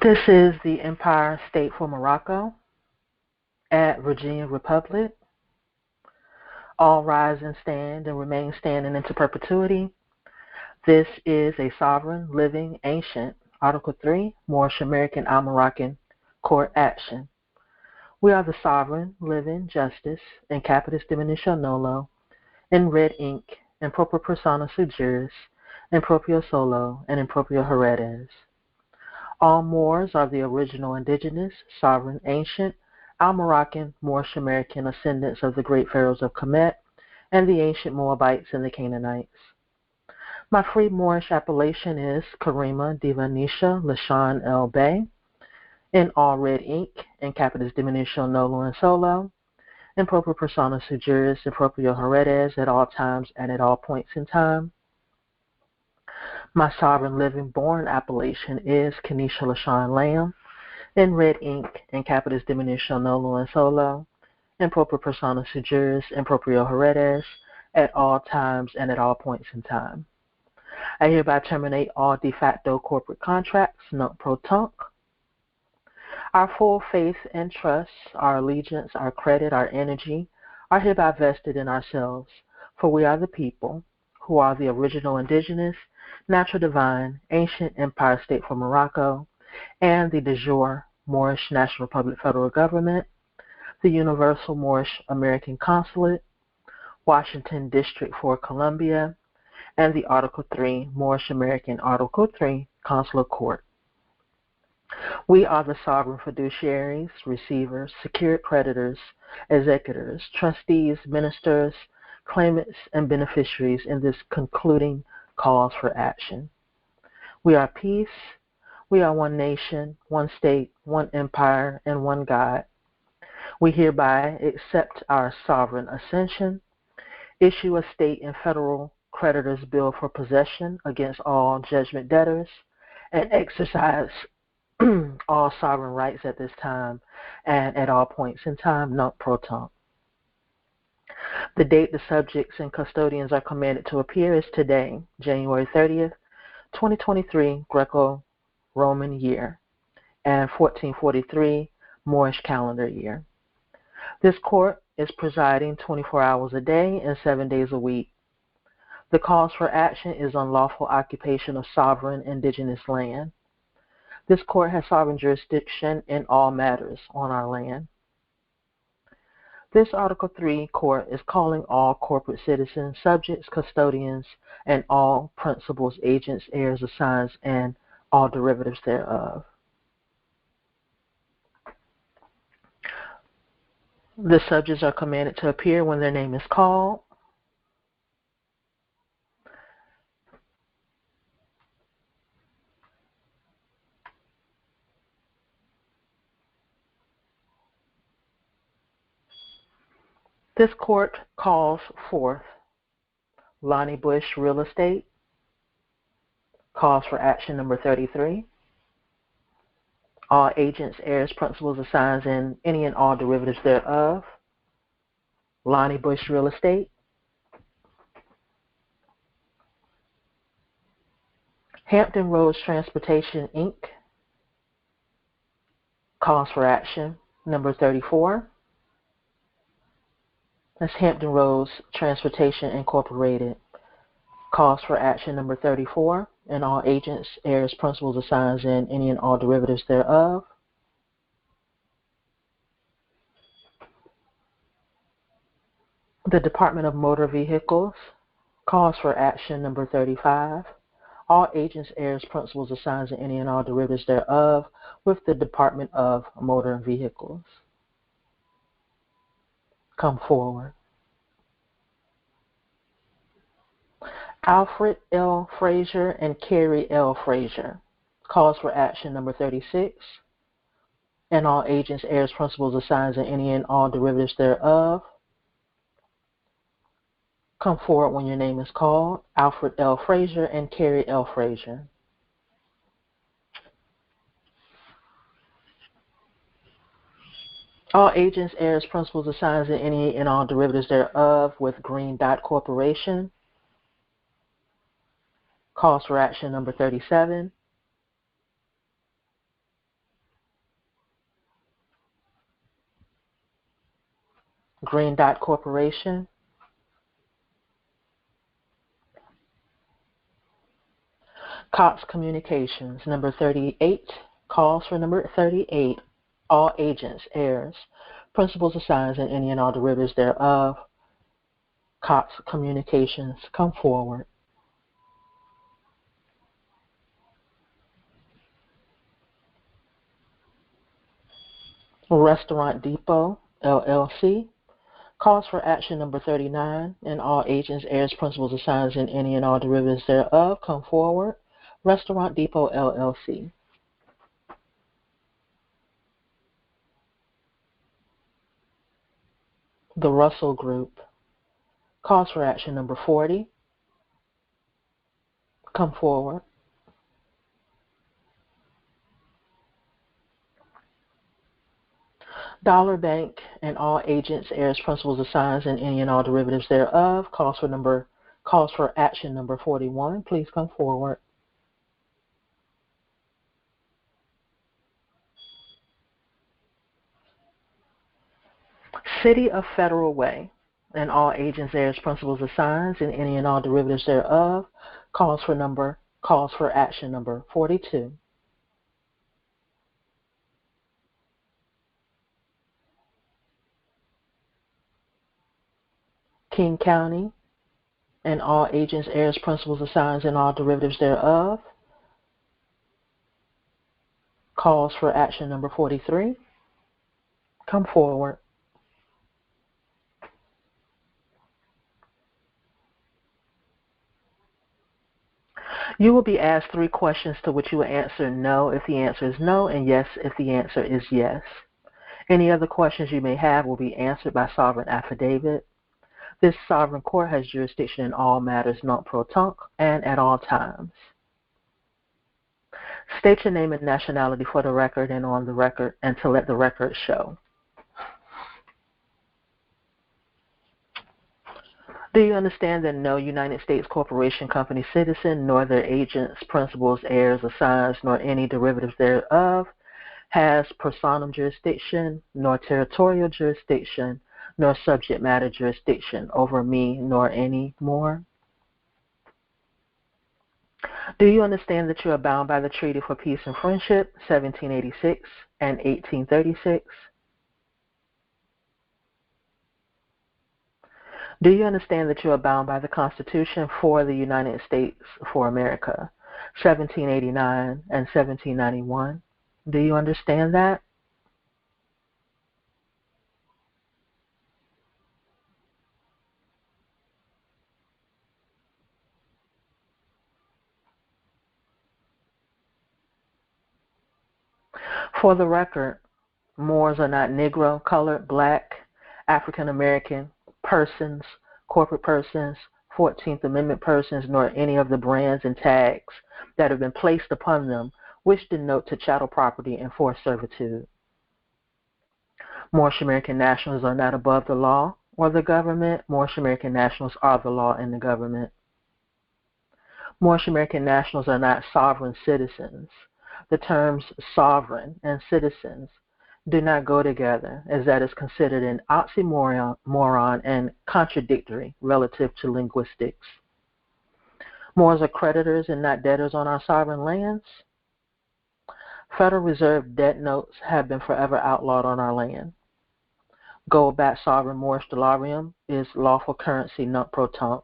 This is the Empire State for Morocco at Virginia Republic. All rise and stand and remain standing into perpetuity. This is a sovereign, living, ancient, Article 3, Moorish American Moroccan court action. We are the sovereign, living, justice, in capitis devineashah nolo, in red ink, in propria persona sui juris, in proprio solo, and in proprio heredes. All Moors are the original indigenous, sovereign, ancient, Moroccan, Moorish American ascendants of the great pharaohs of Kemet and the ancient Moabites and the Canaanites. My free Moorish appellation is karimah, devineashah, lashaunel, in all red ink, in capitis devineashah nolo and solo, in propria persona sui juris, in proprio heredes, at all times and at all points in time. My sovereign living born appellation is Kenesha Lashaun Lamb, in red ink, in capitis devineashah nolo and solo, in propria persona sui juris, in proprio heredes, at all times and at all points in time. I hereby terminate all de facto corporate contracts, nunc pro tunc. Our full faith and trust, our allegiance, our credit, our energy are hereby vested in ourselves, for we are the people who are the original indigenous, natural divine, ancient Empire State for Morocco, and the de jure Moorish National Republikfederall government, the Universal Moorish American Consulate, Washington District for Columbia, and the Article 3 Moorish American Article 3 Consular Court. We are the sovereign fiduciaries, receivers, secured creditors, executors, trustees, ministers, claimants, and beneficiaries in this concluding cause for action. We are peace. We are one nation, one state, one empire, and one God. We hereby accept our sovereign ascension, issue a state and federal creditors' bill for possession against all judgment debtors, and exercise all sovereign rights at this time and at all points in time, nunc pro tunc. The date the subjects and custodians are commanded to appear is today, January 30th, 2023, Greco-Roman year, and 1443 Moorish calendar year. This court is presiding 24 hours a day and 7 days a week. The cause for action is unlawful occupation of sovereign indigenous land. This court has sovereign jurisdiction in all matters on our land. This Article 3 court is calling all corporate citizens, subjects, custodians, and all principals, agents, heirs, assigns, and all derivatives thereof. The subjects are commanded to appear when their name is called. This court calls forth Lonnie Bush Real Estate, cause for action number 33. All agents, heirs, principals, assigns, and any and all derivatives thereof. Lonnie Bush Real Estate. Hampton Roads Transportation, Inc., cause for action number 34. That's Hampton Roads Transportation Incorporated. Cause for action number 34, and all agents, heirs, principals, assigns, and any and all derivatives thereof. The Department of Motor Vehicles. Cause for action number 35. All agents, heirs, principals, assigns, and any and all derivatives thereof with the Department of Motor Vehicles. Come forward. Alfred L. Frazier and Carrie L. Frazier. Cause for action number 36. And all agents, heirs, principals, assigns, and any and all derivatives thereof. Come forward when your name is called. Alfred L. Frazier and Carrie L. Frazier. All agents, heirs, principals, assigns, and any and all derivatives thereof with Green Dot Corporation. Cause for action number 37. Green Dot Corporation, Cox Communications, number 38, calls for number 38, all agents, heirs, principals, assigns, and any and all derivatives thereof. Cox Communications, come forward. Restaurant Depot, LLC, calls for action number 39, and all agents, heirs, principals, assigns, and any and all derivatives thereof, come forward. Restaurant Depot, LLC. The Russell Group, calls for action number 40, come forward. Dollar Bank and all agents, heirs, principals, assigns, and any and all derivatives thereof, calls for action number 41. Please come forward. City of Federal Way and all agents, heirs, principals, assigns, and any and all derivatives thereof, calls for action number 42. King County and all agents, heirs, principals, assigns, and all derivatives thereof, calls for action number 43. Come forward. You will be asked 3 questions to which you will answer no if the answer is no, and yes if the answer is yes. Any other questions you may have will be answered by sovereign affidavit. This sovereign court has jurisdiction in all matters non pro tunc and at all times. State your name and nationality for the record and on the record, and to let the record show. Do you understand that no United States corporation, company, citizen, nor their agents, principals, heirs, assigns, nor any derivatives thereof has personam jurisdiction, nor territorial jurisdiction, nor subject matter jurisdiction over me, nor any more? Do you understand that you are bound by the Treaty for Peace and Friendship, 1786 and 1836? Do you understand that you are bound by the Constitution for the United States for America, 1789 and 1791? Do you understand that? For the record, Moors are not Negro, colored, black, African American, persons, corporate persons, 14th Amendment persons, nor any of the brands and tags that have been placed upon them which denote to chattel property and forced servitude. Moorish American nationals are not above the law or the government. Moorish American nationals are the law and the government. Moorish American nationals are not sovereign citizens. The terms sovereign and citizens do not go together, as that is considered an oxymoron and contradictory relative to linguistics. Moors are creditors and not debtors on our sovereign lands. Federal Reserve debt notes have been forever outlawed on our land. Gold-backed sovereign Moorish dollarium is lawful currency non pro tunc.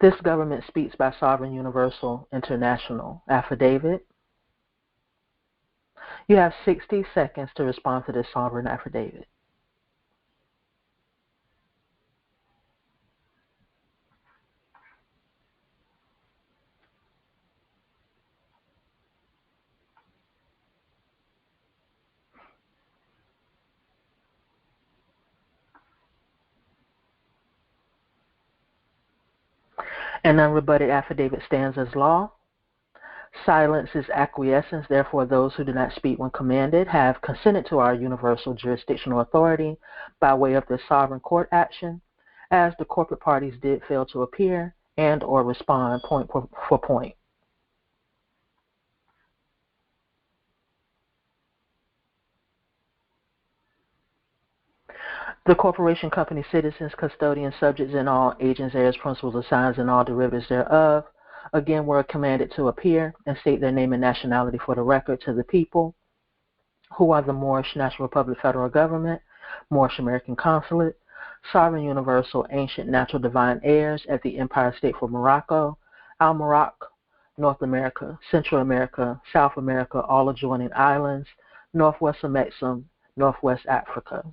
This government speaks by sovereign universal international affidavit. You have 60 seconds to respond to this sovereign affidavit. An unrebutted affidavit stands as law. Silence is acquiescence. Therefore, those who do not speak when commanded have consented to our universal jurisdictional authority by way of this sovereign court action, as the corporate parties did fail to appear and or respond point for point. The corporation, company, citizens, custodians, subjects, and all agents, heirs, principals, assigns, and all derivatives thereof, again, were commanded to appear and state their name and nationality for the record to the people, who are the Moorish National Republic Federal Government, Moorish American Consulate, sovereign universal ancient natural divine heirs at the Empire State for Morocco, Al-Morocco, North America, Central America, South America, all adjoining islands, Northwest of Mexico, Northwest Africa.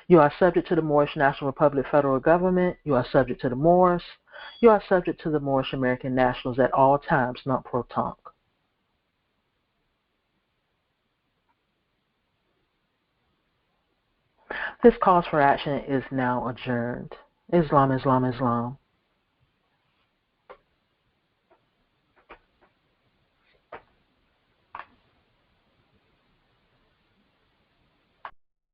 You are subject to the Moorish National Republic Federal Government. You are subject to the Moors. You are subject to the Moorish American nationals at all times, not pro tonque. This cause for action is now adjourned. Islam, Islam, Islam.